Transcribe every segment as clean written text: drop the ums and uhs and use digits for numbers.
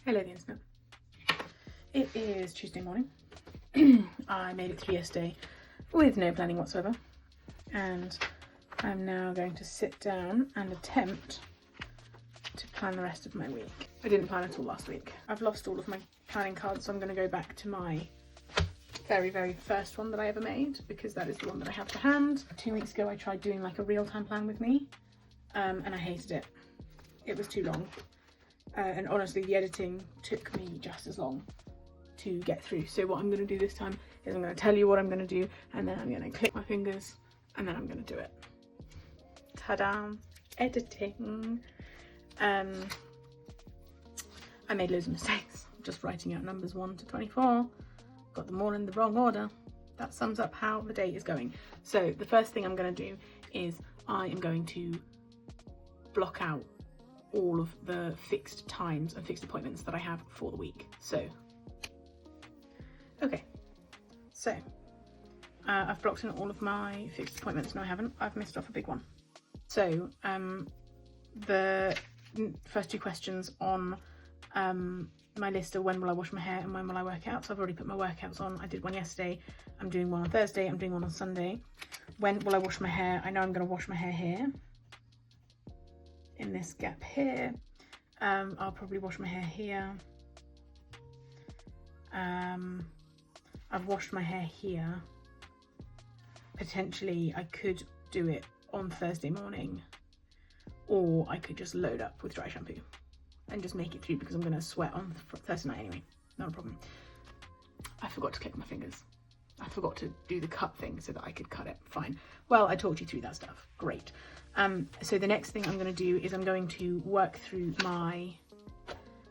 Hello the internet. It is Tuesday morning. I made it through yesterday with no planning whatsoever, and I'm now going to sit down and attempt to plan the rest of my week. I didn't plan at all last week. I've lost all of my planning cards, so I'm going to go back to my very first one that I ever made, because that is the one that I have to hand. 2 weeks ago I tried doing like a real-time plan with me, and I hated it. It was too long. And honestly, the editing took me just as long to get through. So what I'm going to do this time is I'm going to tell you what I'm going to do, and then I'm going to click my fingers, and then I'm going to do it. Ta-da! Editing. I made loads of mistakes. Just writing out numbers 1 to 24. Got them all in the wrong order. That sums up how the day is going. So the first thing I'm going to do is I am going to block out all of the fixed times and fixed appointments that I have for the week. So, okay, so I've blocked in all of my fixed appointments. No, I haven't. I've missed off a big one. So the first 2 questions on my list are when will I wash my hair and when will I work out. So I've already put my workouts on. I did one yesterday. I'm doing one on Thursday. I'm doing one on Sunday. When will I wash my hair? I know I'm going to wash my hair here, in this gap here. I'll probably wash my hair here. I've washed my hair here. Potentially I could do it on Thursday morning, or I could just load up with dry shampoo and just make it through, because I'm going to sweat on Thursday night anyway. Not a problem. I forgot to click my fingers. I forgot to do the cut thing so that I could cut it. Fine. Well, I talked you through that stuff. Great. So the next thing I'm going to do is I'm going to work through my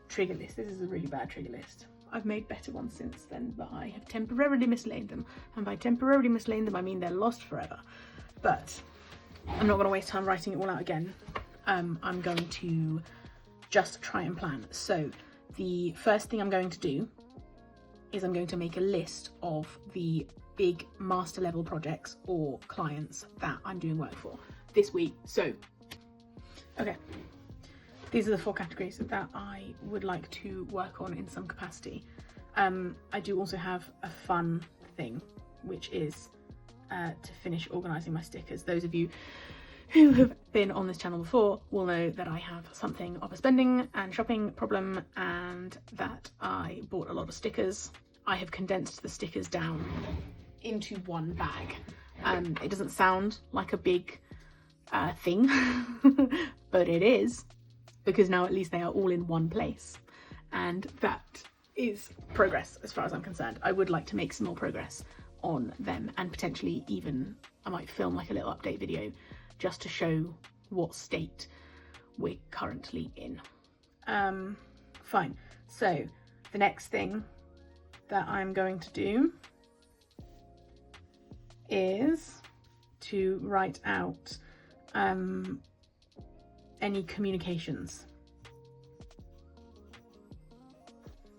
trigger list. This is a really bad trigger list. I've made better ones since then, but I have temporarily mislaid them. And by temporarily mislaid them, I mean they're lost forever. But I'm not going to waste time writing it all out again. I'm going to just try and plan. So the first thing I'm going to do is I'm going to make a list of the big master level projects or clients that I'm doing work for this week. So, okay, these are the 4 categories that I would like to work on in some capacity. I do also have a fun thing, which is to finish organising my stickers. Those of you who have been on this channel before will know that I have something of a spending and shopping problem, and that I bought a lot of stickers. I have condensed the stickers down into one bag. It doesn't sound like a big thing, but it is, because now at least they are all in one place, and that is progress as far as I'm concerned. I would like to make some more progress on them, and potentially even I might film like a little update video just to show what state we're currently in. Fine. So the next thing that I'm going to do is to write out any communications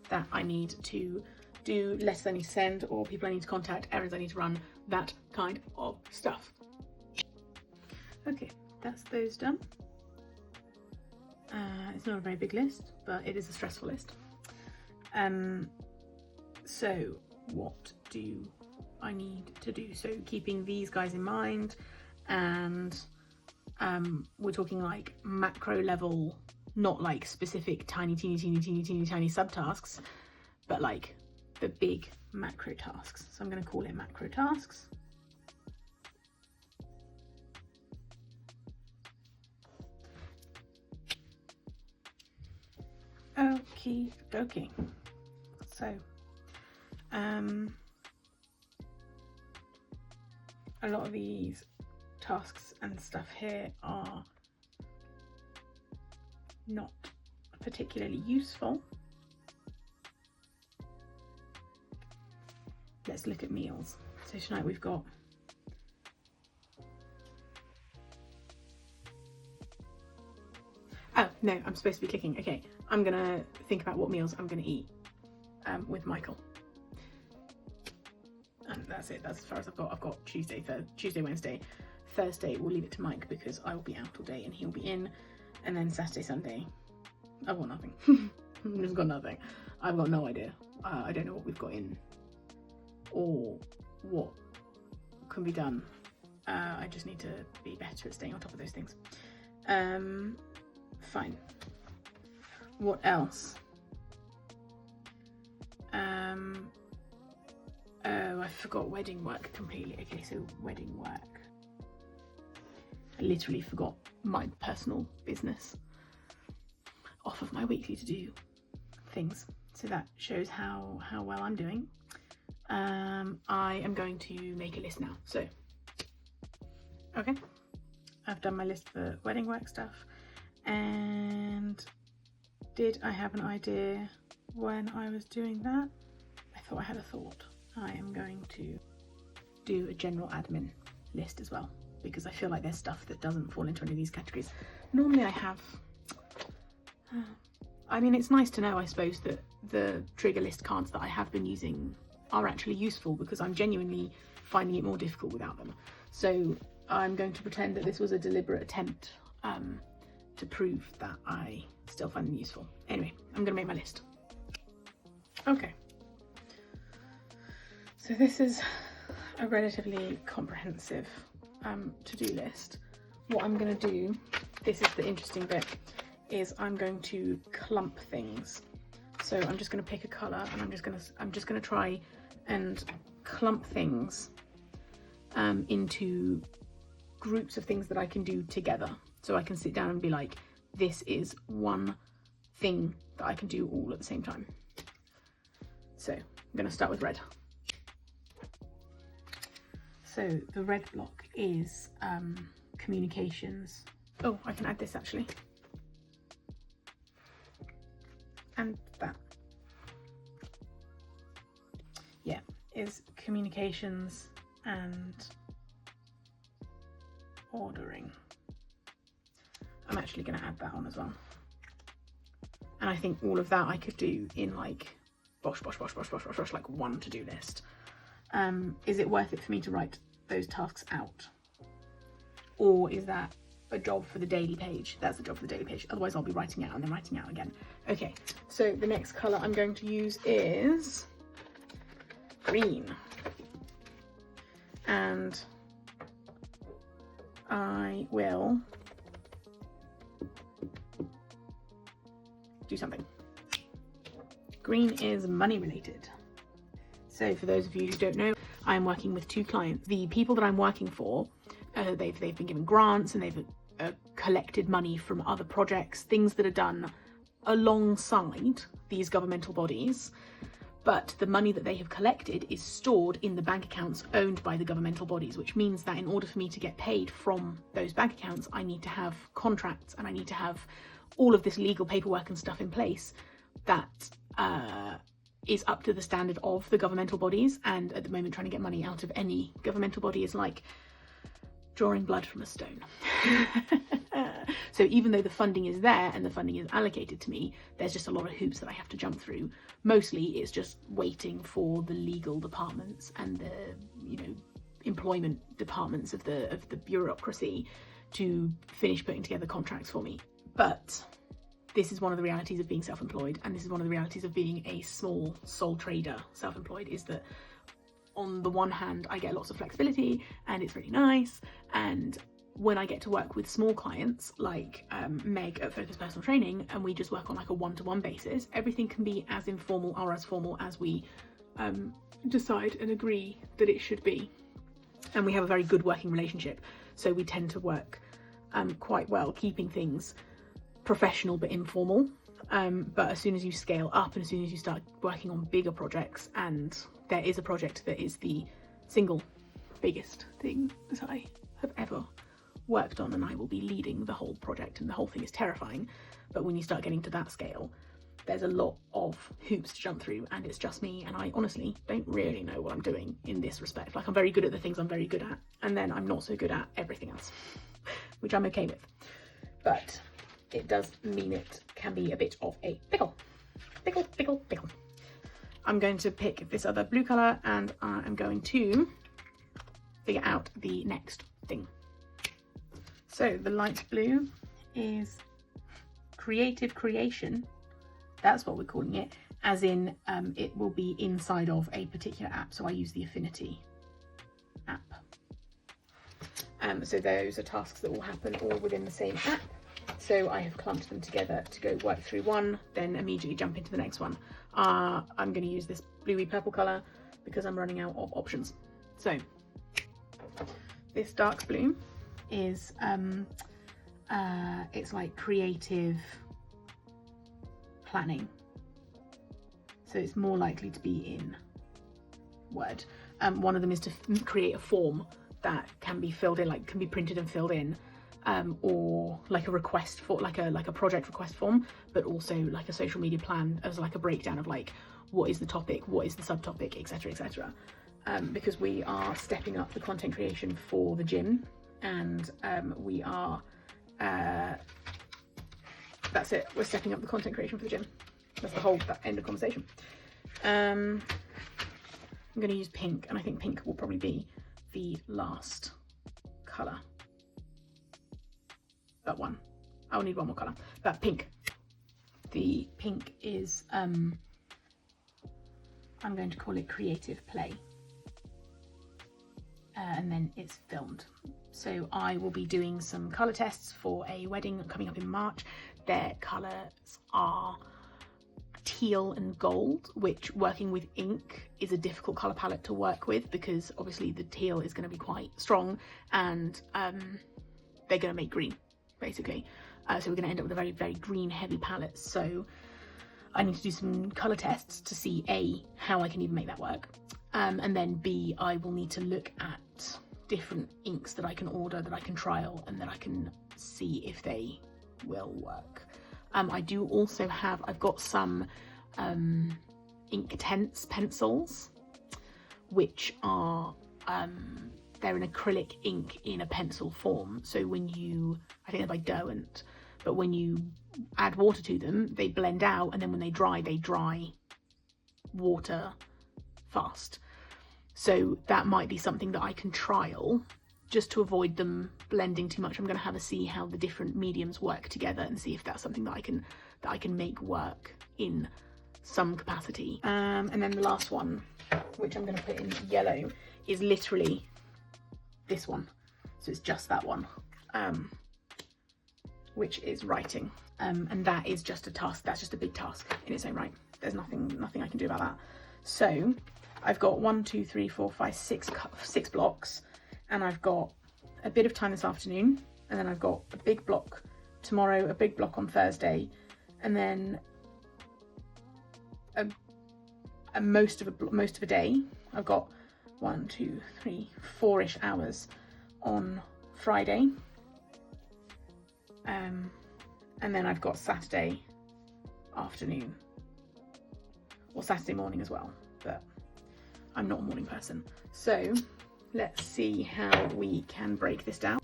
that I need to do, letters I need to send, or people I need to contact, errands I need to run, that kind of stuff. Okay, that's those done. It's not a very big list, but it is a stressful list. So what do I need to do? So keeping these guys in mind, and we're talking like macro level, not like specific teeny subtasks, but like the big macro tasks. So I'm going to call it macro tasks. Okie dokie. So a lot of these tasks and stuff here are not particularly useful. Let's look at meals. So tonight we've got no, I'm supposed to be clicking. Okay, I'm gonna think about what meals I'm gonna eat with Michael. And that's it. That's as far as I've got. I've got Tuesday, Wednesday. Thursday we'll leave it to Mike because I will be out all day and he'll be in. And then Saturday, Sunday, I've got nothing. I've just got nothing. I've got no idea. I don't know what we've got in or what can be done. I just need to be better at staying on top of those things. Fine. What else? Oh, I forgot wedding work completely. Okay, so wedding work. I literally forgot my personal business off of my weekly to-do things. So that shows how well I'm doing. I am going to make a list now. So, okay, I've done my list for wedding work stuff. And did I have an idea when I was doing that? I thought I had a thought. I am going to do a general admin list as well, because I feel like there's stuff that doesn't fall into any of these categories. Normally I have, I mean, it's nice to know, I suppose, that the trigger list cards that I have been using are actually useful, because I'm genuinely finding it more difficult without them. So I'm going to pretend that this was a deliberate attempt to prove that I still find them useful. Anyway, I'm going to make my list. Okay. So this is a relatively comprehensive to-do list. What I'm going to do, this is the interesting bit, is I'm going to clump things. So I'm just going to pick a colour and I'm just going to try and clump things into groups of things that I can do together. So I can sit down and be like, this is one thing that I can do all at the same time. So I'm going to start with red. So the red block is communications. Oh, I can add this actually. And that. Yeah, is communications and ordering. I'm actually going to add that on as well. And I think all of that I could do in like bosh, like one to-do list. Is it worth it for me to write those tasks out? Or is that a job for the daily page? That's the job for the daily page. Otherwise I'll be writing out and then writing out again. Okay, so the next colour I'm going to use is green. And I will do something. Green is money related. So for those of you who don't know, I'm working with 2 clients. The people that I'm working for, they've been given grants and they've collected money from other projects, things that are done alongside these governmental bodies. But the money that they have collected is stored in the bank accounts owned by the governmental bodies, which means that in order for me to get paid from those bank accounts, I need to have contracts and I need to have all of this legal paperwork and stuff in place that is up to the standard of the governmental bodies. And at the moment, trying to get money out of any governmental body is like drawing blood from a stone. So even though the funding is there and the funding is allocated to me, there's just a lot of hoops that I have to jump through. Mostly it's just waiting for the legal departments and the, you know, employment departments of the bureaucracy to finish putting together contracts for me. But this is one of the realities of being self-employed, and this is one of the realities of being a small sole trader self-employed, is that on the one hand I get lots of flexibility and it's really nice, and when I get to work with small clients like Meg at Focus Personal Training, and we just work on like a one-to-one basis, everything can be as informal or as formal as we decide and agree that it should be. And we have a very good working relationship, so we tend to work quite well, keeping things professional but informal. But as soon as you scale up and as soon as you start working on bigger projects, and there is a project that is the single biggest thing that I have ever worked on, and I will be leading the whole project, and the whole thing is terrifying. But when you start getting to that scale, there's a lot of hoops to jump through, and it's just me, and I honestly don't really know what I'm doing in this respect. Like, I'm very good at the things I'm very good at, and then I'm not so good at everything else, which I'm okay with. But it does mean it can be a bit of a pickle. Pickle. I'm going to pick this other blue colour, and I'm going to figure out the next thing. So the light blue is creative creation That's what we're calling it, as in it will be inside of a particular app. So I use the Affinity app. So those are tasks that will happen all within the same app. So I have clumped them together to go work through one, then immediately jump into the next one. I'm going to use this bluey purple colour because I'm running out of options. So this dark blue is it's like creative planning. So it's more likely to be in Word. One of them is to create a form that can be filled in, like can be printed and filled in, or like a request for like a project request form, but also like a social media plan as like a breakdown of like what is the topic, what is the subtopic, etc, etc. Because we are stepping up the content creation for the gym, and we are that's it, we're stepping up the content creation for the gym. That's the whole end of conversation. I'm going to use pink, and I think pink will probably be the last colour. But one. I'll need one more colour. But pink. The pink is, I'm going to call it Creative Play. And then it's filmed. So I will be doing some colour tests for a wedding coming up in March. Their colours are teal and gold, which working with ink is a difficult colour palette to work with because obviously the teal is going to be quite strong, and they're going to make green basically. So we're going to end up with a very, very green heavy palette. So I need to do some colour tests to see A, how I can even make that work, and then B, I will need to look at different inks that I can order, that I can trial, and that I can see if they will work. I do also have, I've got some Inktense pencils, which are, they're an acrylic ink in a pencil form. So when you, I think they're by Derwent, but when you add water to them, they blend out, and then when they dry water fast. So that might be something that I can trial just to avoid them blending too much. I'm going to have a see how the different mediums work together and see if that's something that I can make work in some capacity. And then the last one, which I'm going to put in yellow, is literally this one. So it's just that one, which is writing. And that is just a task. That's just a big task in its own right. There's nothing I can do about that. So I've got 1, 2, 3, 4, 5, 6 blocks. And I've got a bit of time this afternoon, and then I've got a big block tomorrow, a big block on Thursday, and then most of a day. I've got 1, 2, 3, 4-ish hours on Friday, and then I've got Saturday afternoon or Saturday morning as well, but I'm not a morning person, so let's see how we can break this down.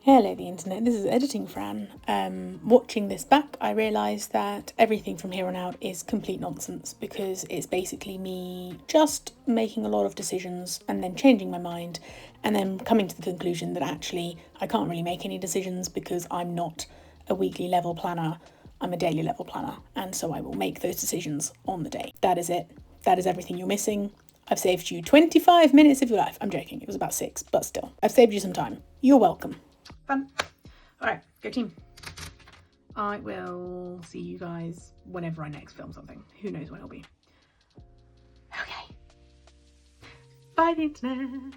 Hello the internet, this is Editing Fran. Watching this back, I realised that everything from here on out is complete nonsense, because it's basically me just making a lot of decisions and then changing my mind and then coming to the conclusion that actually I can't really make any decisions because I'm not a weekly level planner, I'm a daily level planner, and so I will make those decisions on the day. That is it. That is everything you're missing. I've saved you 25 minutes of your life. I'm joking, it was about 6, but still. I've saved you some time. You're welcome. Fun. Alright, go team. I will see you guys whenever I next film something. Who knows when it'll be. Okay. Bye the internet.